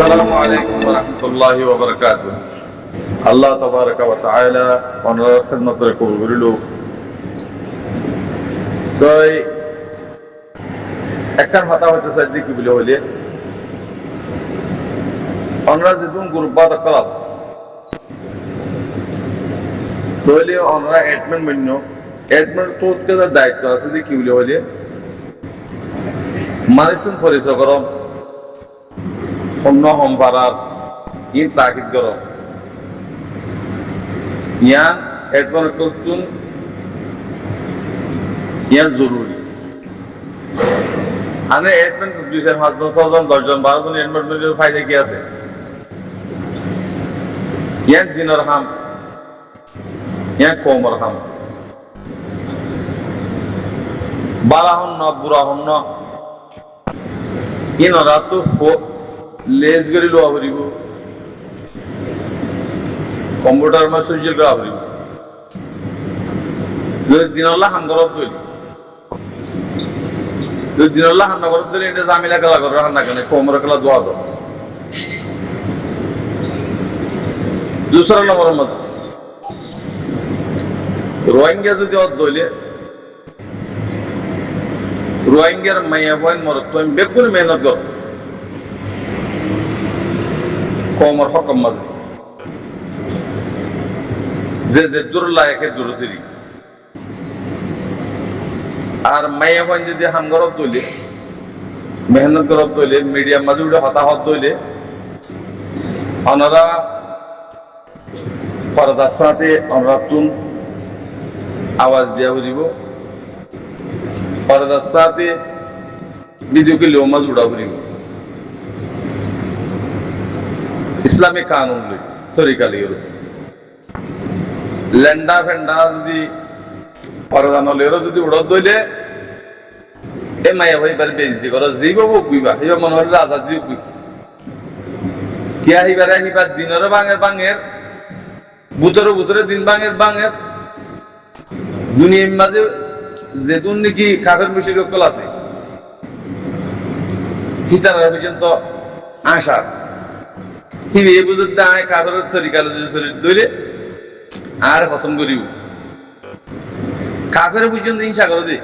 আসসালামু আলাইকুম ওয়া রাহমাতুল্লাহি ওয়া বারাকাতুহু। আল্লাহ তাবারাকা ওয়া তাআলা ওনার খিদমতের কবুল করিল। তো একটা কথা হচ্ছে সাইদি কি বলে হইলে আমরা যেদিন গ্রুপবাদ করা আছে তাহলে আমরা অ্যাডমিন বন্য অ্যাডমিন তো দায়িত্ব আছে যে কি বলে হইলে মানুষজন পরিচয় করো অন্য হম পাড়ার ইন তাকিদ করো ইয়ান অ্যাডমিন করতুন ইয়ান জরুরি আনে অ্যাডমিন 2 5 জন 6 জন 10 জন 12 জন অ্যাডমিনের ফায়দা কি আছে ইয়ান দিনের হাম ইয়ান কমর হাম বালা হন না বুড়া হন না ইনরা তো লেজ গড়ি লোয়া ভরিব কম্পিউটার মা সুইজেল গড়া ভরিব যদি দিনল্লাহ হাম গরব তৈরি যদি দিনল্লাহ হান্না গরব তৈরি এটা জামিলা খেলা করে হান্না কেন কোমর খেলা দোয়া দো দুসরা নম্বর মধ্যে রোহিঙ্গা যদি অত দইলে রোহিঙ্গার মাইয়া বইন মরত তো বেগুন মেহনত কর কোমর হকম মাঝে যে দূর লায়কে দূর চিরি আর মাইয়া বইন যদি হাম গরব দইলে মেহনত গরব দইলে মিডিয়াম মাঝে উঠে হতাহত দইলে ওনারা ফরজার সাথে ওনারা তুন আওয়াজ দিয়া হইব ফরজার সাথে বিদ্যুৎকে লোমাজ উড়া হইব ইসলামিক কানুন লই তরিকা লিয়ে লেন্ডা ফেন্ডা যদি ফরজা নলেরও যদি উড়ত দইলে এ মায়া ভাই বাড়ি বেজতি করো যেই বাবু উকবিবা হিবা মনে হলে রাজা জি উকবি কিয়া হিবারে হিবার দিনের বাঙের বুতরে দিন বাঙের দুনিয়ার মাঝে যেতুন নাকি কাফের মুশরিক কল আছে হিতারা পর্যন্ত আশা হিবে এই বুঝতে আয় কাফের তরিকা শরীর তৈরি আর পছন্দ করিব কাফের পর্যন্ত হিংসা করো দে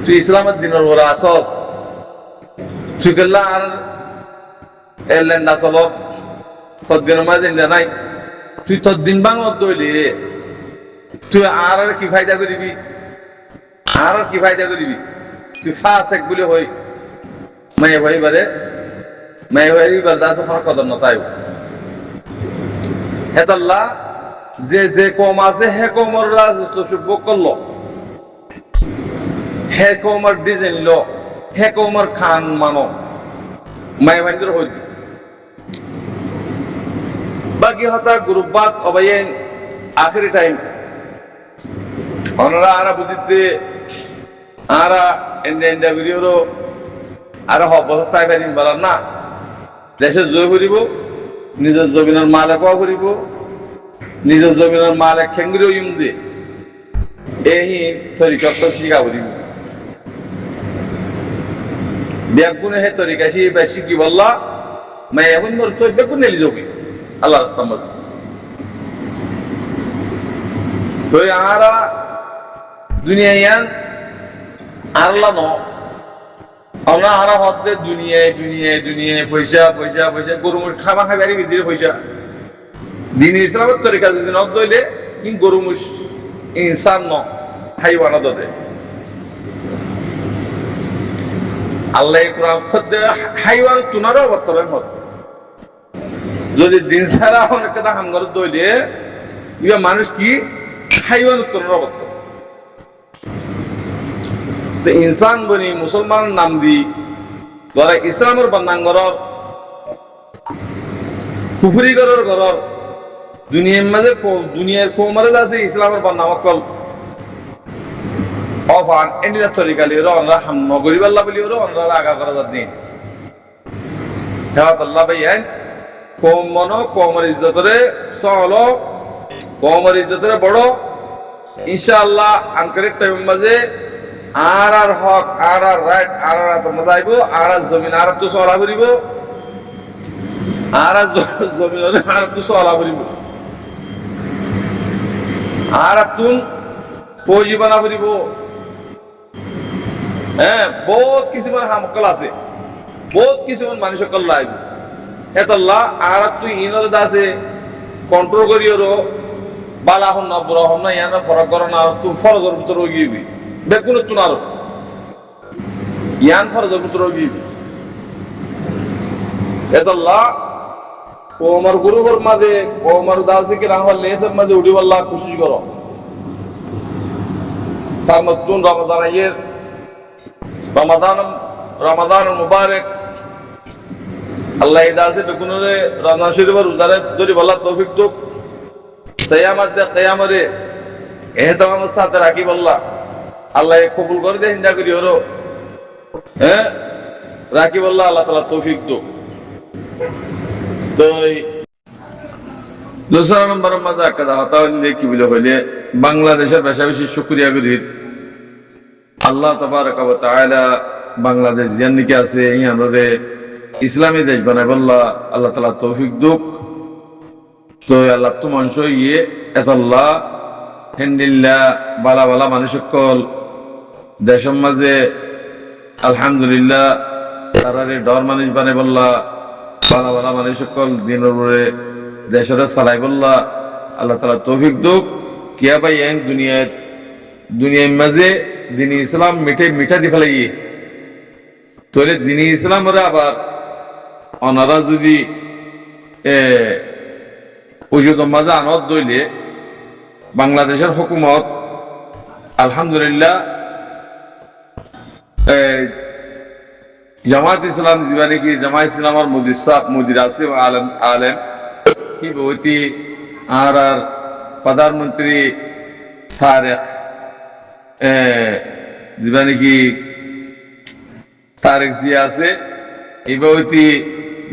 তুই ইসলামের দিনের ওরা আসস তুই করলা আর এলেন না চল তদ্দিনের মাঝে নাই তুই তোর দিন বাঙত দইলে তুই আর কি ফায়দা করিবি তুই ফাসেক বলে হই মায়ে ভাই বারে কদর নতাই হেতাল্লাহ যে কম আছে হে কমর রাজত্ব শুভ করলো হে কমর ডিজাইন লো হে কমর খান মানো মায়ে ভাইদের হইতে বাকি হতা গ্রুপবাদ অবাইন আখেরি টাইম ওনারা আরা বুঝিতে আরা এন্ডা ভিডিওরও আরা অবস্থায় পারিম বলার না দেশে জয় করিব নিজের জমিনের মালে পাওয়া করিব নিজের জমিনের মালে খেঙ্গিও ইম দে এই তরিকত শিখা করিব বেগুনে হে তরিকা শিখি বললা মাই এখন মোর তো বেগুন নেলি যাবি আল্লাহ রাস্তা মধ্যে তো আরা দুনিয়া ইয়ান আল্লাহ ন আমরা আরা হচ্ছে দুনিয়ায় পয়সা গরু মুষ খামা খাবারই ভিতরে পয়সা দিন ইসলামের তরিকা যদি ন দইলে ইন গরু মুষ ইনসান ন হাইওয়ানা দে আল্লাহ কোরআন খদ্দে হাইওয়ান তুনারও অবতরণ হত যদি দিন ছাড়া অনেক কথা হামগর দইলে ইয়া মানুষ কি হাইওয়ান তুনারও অবতরণ তো ইনসান বনি মুসলমান নাম দি যারা ইসলামের বান্নাঙ্গরর কুফরিগরর ঘরর দুনিয়ার কোমরে আছে ইসলামের বান্নামকল অফান এন্ডিরা তরিকা লিওর আমরা হাম্ম গরিবাল্লাহ বলিওর আমরা আগা করা দিন হেওয়াত আল্লাহ ভাইয়ান কম মন কমর ইজ্জতরে সহলো কমর ইজ্জতরে বড় ইনশাআল্লাহ আনকারের টাইম মাঝে আর হক আর রাইট আর তো মজাইব আর জমিন আর তো সরা করিব আর জমিন আর তো চলা ফুরিব আর তুন ফৌজি বানা ফুরিব হ্যাঁ বহুত কিছুমান হামকল আছে বহুত কিছুমান মানুষ সকল লাইব এতল্লা আর তুই ইনর দাসে কন্ট্রোল করি ওর বালা হন না বড় হন না ইয়ানা ফরক করো না তুই ফরজের ভিতর গিয়েবি বেগুন তুন আরো ইয়ান ফরজের ভিতর গিয়েবি এতল্লা ও আমার গুরুঘর মাঝে ও আমার দাসে কি রাহওয়াল লেসের মাঝে উঠি বললা খুশি করো সামতুন রমাদান আইয়ের রমাদান মুবারক আল্লাহ দাসে বেগুনরে রমজান শরীফের উদারে ধরি বললা তৌফিক তো কিয়ামত দে কিয়ামরে এহতামামের সাথে রাখি বললা আল্লাহ কবুল করে দে হিন্দা করি ওরো হ্যাঁ রাখি বললা আল্লাহ তাআলা তৌফিক তো তো দোসরা নম্বরের মাঝে একটা দাওয়াত কি বলে হইলে বাংলাদেশের বেশি বেশি শুকরিয়া করি আল্লাহ তাবারক ওয়া তাআলা বাংলাদেশ জান্নিকে আছে ইয়ানরে ইসলামী দেশ বানাই বললা আল্লাহ তাআলা তৌফিক দুক তো আল্লাহ তো মানুষ ইয়ে এতাল্লাহ হেন্দিল্লা বালা বালা মানুষ সকল দেশের মাঝে আলহামদুলিল্লাহ তারারে ডর মানুষ বানাই বললা বালা বালা মানুষ সকল দিনের উপরে দেশের চালাই বললা আল্লাহ তাআলা তৌফিক দুক কিয়া ভাই এক দুনিয়ার মাঝে দিন ইসলাম মিঠা দি ফেলাই তোলে দিন ইসলামরে আবার অনারা যদি মাঝে আনত দইলে বাংলাদেশের হুকুমত আলহামদুলিল্লাহ জামাত ইসলাম জীবানী কি জামাত ইসলামের মুদির সাহ মুদির আসিফ আলেম কি বইতি আর প্রধানমন্ত্রী তারেক জীবানী কি তারেক জিয়া আছে এই বইতি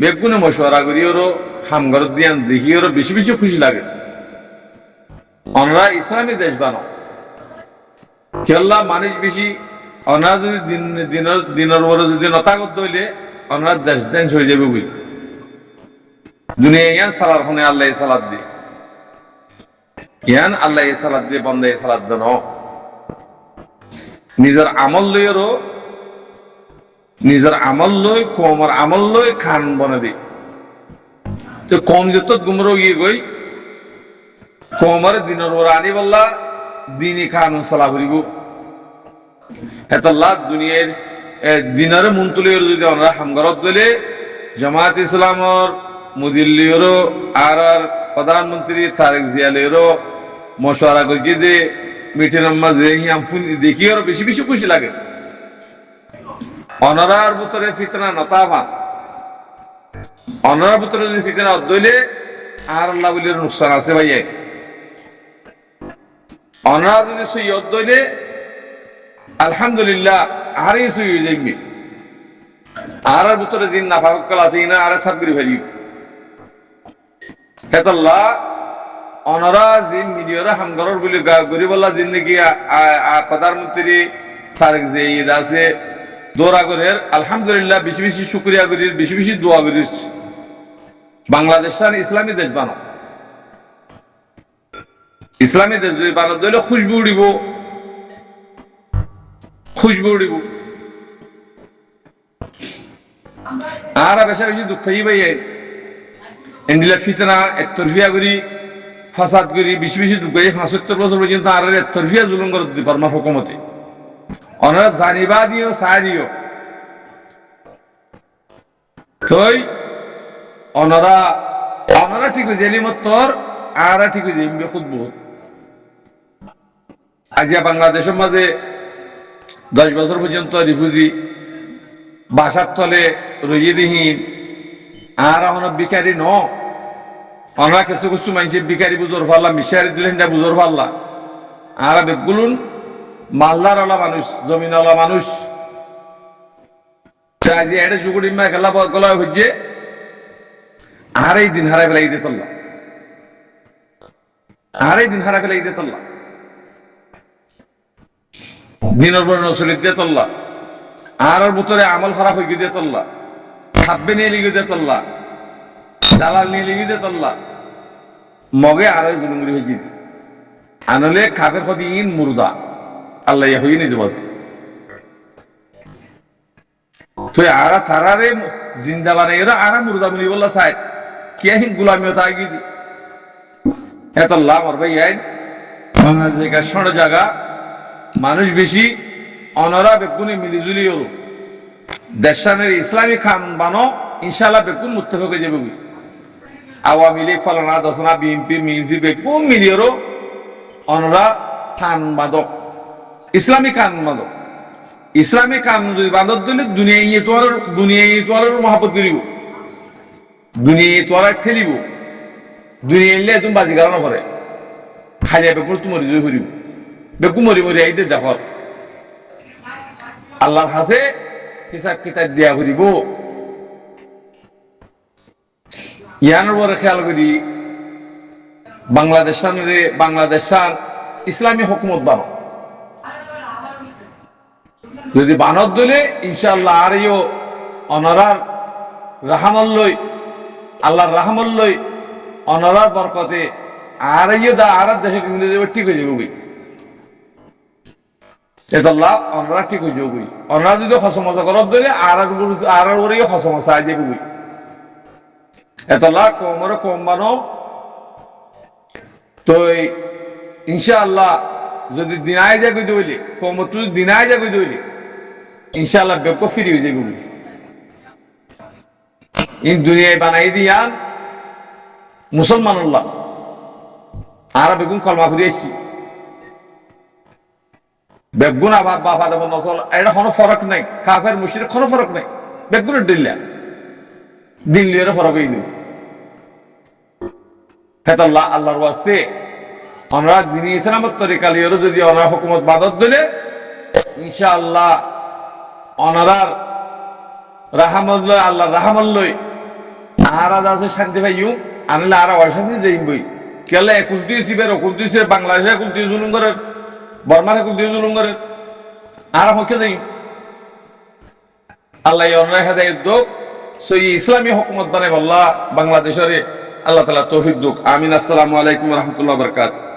বেগুনে মশওয়ারা করি ওরও হামঘর দিয়ান দেখি ওরও বেশি বেশি খুশি লাগে অনরা ইসলামী দেশ বানাও খেলা মানুষ বেশি অনারা যদি দিনের পরে যদি নতা করতে হইলে অনারা দেশ দেশ হয়ে যাবে বুঝলি দুনিয়া ইয়ান সালার হনে আল্লাহ সালাদ দিয়ে ইয়ান আল্লাহ সালাদ দিয়ে বন্ধ সালাদ দেন নিজের আমল লই কমর আমল লই খান বনে দি তো কম যত গুমরো গিয়ে গই কমর দিনের ওর আনি বললা দিনই খান সালা করিব হেতাল্লাহ দুনিয়ার দিনের মুন্তুলিয়র যদি আমরা হামগরত দিলে জামাত ইসলামর মুদিল্লিয়রও আর প্রধানমন্ত্রী তারেক জিয়ালেরও মশওয়ারা করি যে মিটিং মাঝে দেখি আরো বেশি বেশি খুশি লাগে অনারার ভিতরে ফিতনা নতাবা অনারার ভিতরে যদি ফিতনা অদ্দইলে আর আল্লাহ বলির নুকসান আছে ভাইয়ে অনারা যদি সই অদ্দইলে আলহামদুলিল্লাহ আরই সই হয়ে যাইবে আর ভিতরে দিন না ফাঁকাল আছে না আর সাব করে ফেলি হেতাল্লাহ অনারা জিন মিডিয়ারা হামগরর বলে গরিবাল্লাহ জিন্দেগি প্রধানমন্ত্রী তারেক যে ঈদ আছে দোয়া করের আলহামদুলিল্লাহ বেশি বেশি শুকরিয়া করির বেশি বেশি দোয়া করির বাংলাদেশ ইসলামী দেশ বানো ইসলামী দেশ যদি বানো দিলে খুশবু উড়িব আর বেশি বেশি দুঃখ ভাই এন্ডিলা ফিতনা একতরফিয়া করি ফাসাদ করি বেশি বেশি দুঃখ ৭৫ বছর পর্যন্ত আর একতরফিয়া জুলুম করে দিতে পারমা হুকুমতে অনারা জানিবা দিও সারিও তই অনারা ঠিক হয়েছে এলিমত্তর আর ঠিক হয়েছে ইমবে খুদব আজিয়া বাংলাদেশের মাঝে 10 বছর পর্যন্ত রিফিউজি বাসার তলে রইয়ে দিহীন আর এখন বিকারি ন আমরা কিছু কিছু মানুষের বিকারি বুঝোর পারলাম মিশারি দিলেন বুঝোর পারলাম আর বেগুলুন মালদারওয়ালা মানুষ জমিনওয়ালা মানুষ আজি এটা জুগুড়ি মা খেলা গলা হচ্ছে আর এই দিন হারাই ফেলাই দিতে পারলাম দিনের পর নসলিক দিয়ে তল্লা আর ভিতরে আমল খারাপ হয়ে দিয়ে তল্লা থাকবে নিয়ে লিগে দিয়ে তল্লা দালাল নিয়ে লিখি যে তল্লা মগে আর জুলুম করে হয়েছি আনলে খাফের প্রতি ইন মুর্দা আল্লাহ হয়ে নিজে বাজে তো আরা তারারে জিন্দা বানাই এরা আরা মুর্দা বলি বললা সাইড কে হিন গুলামিও তাই গিয়েছি এত লাভ আর ভাই আইন জায়গা ষড় জায়গা মানুষ বেশি অনরা বেগুনি মিলিজুলি হল দেশানের ইসলামী খান বানো ইনশাল্লাহ বেগুন মুত্তাফাক হয়ে যাবে আওয়ামী লীগ ফলানা দশনা বিএনপি মিলজি বেগুন মিলিয়েরও অনরা খান বাদক ইসলামী খান বাদক ইসলামী খান যদি বাদক দিলে দুনিয়া মহাপত করিব দুনিয়া ঠেলিব দুনিয়া এলে তুমি বাজি কারণ করে খাইয়া বেগুন তুমি মরি জয় করিব বেগুন মরি মরি আইতে দেখর আল্লাহর হাসে হিসাব কিতাব দিয়া করিব ইয়ানোর পরে খেয়াল করি বাংলাদেশান ইসলামী হুকুমত বানো যদি বানত দিলে ইনশাআল্লাহ আর অনরার রাহামল্লই আল্লাহর রাহামল্লই অনরার বরকতে আর আর দেশে ঠিক হয়ে যাবে এতাল্লাহ অনরা ঠিক হয়ে যাবে অনরা যদি হসমসা করার দিলে আর ওরেও হসমসা আই যাবে এতাল্লাহ কমরে কম বানো তো ইনশাআল্লাহ যদি দিনায় যাবে দইলে কম তুই দিনায় যাবে দইলে ইনশাআল্লাহ বেকো ফিরি হয়ে যাবে ইন দুনিয়ায় বানাই দিয়ান মুসলমানুল্লাহ আর বেগুন কলমা করে আসছি বেগুন আবার বাবা দেব নসল এটা কোনো ফরক নাই কাফের মুশরিক কোনো ফরক নাই বেগুনের দিল্লা দিল্লির ফরক হয়ে যাবে হেতাল্লাহ আল্লাহর ওয়াস্তে আমরা দিনী ইসলামের তরিকালিও যদি ওনার হুকুমত বাদত দিলে ইনশাআল্লাহ ওনার রাহামল্লই আল্লাহ রাহামল্লই আর আছে শান্তি পাইও আনলে আর অশান্তি যাইম বই কেলে কুলতি সিবের কুলতি সিবে বাংলাদেশে কুলতি জুলুম করে বর্মারে কুলতি জুলুম করে আর হকে যাই আল্লাহ ওনার হেদায়েত দোক সই ইসলামী হুকুমত বানাই আল্লাহ বাংলাদেশের আল্লাহ তাআলা তৌফিক দুক আমিন আসসালামু আলাইকুম ওয়া রাহমাতুল্লাহি ওয়া বারাকাতুহু